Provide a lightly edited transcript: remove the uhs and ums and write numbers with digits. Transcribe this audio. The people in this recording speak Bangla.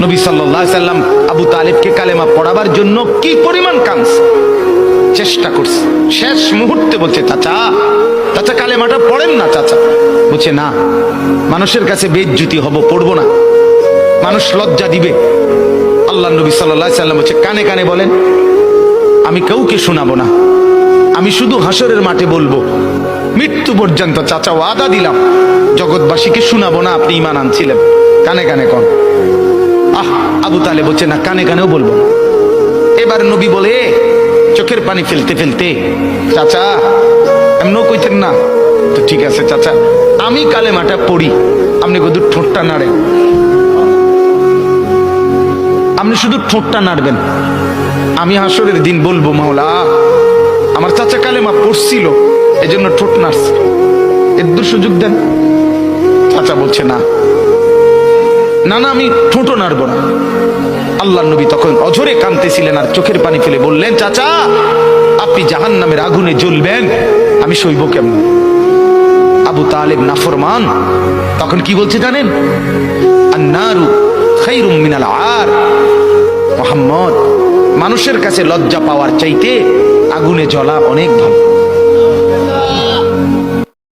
নবী সাল্লাল্লাহু আলাইহি সাল্লাম আবু তালেবকে কালেমা পড়াবার জন্য কি পরিমাণ কাঁদছে, চেষ্টা করছে। শেষ মুহূর্তে বলছে, চাচা চাচা কালেমাটা পড়েন না চাচা। বলছে না, মানুষের কাছে বেইজ্জতি হব, পড়বো না, মানুষ লজ্জা দিবে। আল্লাহ নবী সাল্লাল্লাহু আলাইহি সাল্লাম বলছে, কানে কানে বলেন, আমি কাউকে শোনাবো না, আমি শুধু হাসরের মাঠে বলবো, মৃত্যু পর্যন্ত চাচা ওয়াদা দিলাম জগৎবাসীকে শোনাবো না আপনি ঈমান আনছিলেন, কানে কানে কন। আবু তালেব বলছে না, কানে কানেও বলবো না। এবার নবী বলে চোখের পানি ফেলতে ফেলতে, চাচা এমনও কইতেন না তো, ঠিক আছে চাচা আমি কালেমাটা পড়ি, আপনি শুধু ঠোঁটটা নাড়েন, আপনি শুধু ঠোঁটটা নাড়বেন, আমি হাসরের দিন বলবো মাওলা আমার চাচা কালেমা পড়ছিল এজন্য ঠোঁট নাড়ছে, এর সুযোগ দেন। চাচা বলছে না না না, আমি ঠোঁটও নাড়বো না। আল্লাহ নবী তখন অঝরে কাঁদতেছিলেন আর চোখের পানি ফেলে বললেন, চাচা আপনি জাহান্নামের আগুনে জ্বলবেন, আমি সইব কেমন? আবু তালেব নাফরমান তখন কি বলছে জানেন? আন্নারু খায়রুম মিনাল আর। মুহাম্মদ, মানুষের কাছে লজ্জা পাওয়ার চাইতে আগুনে জ্বলা অনেক ভালো।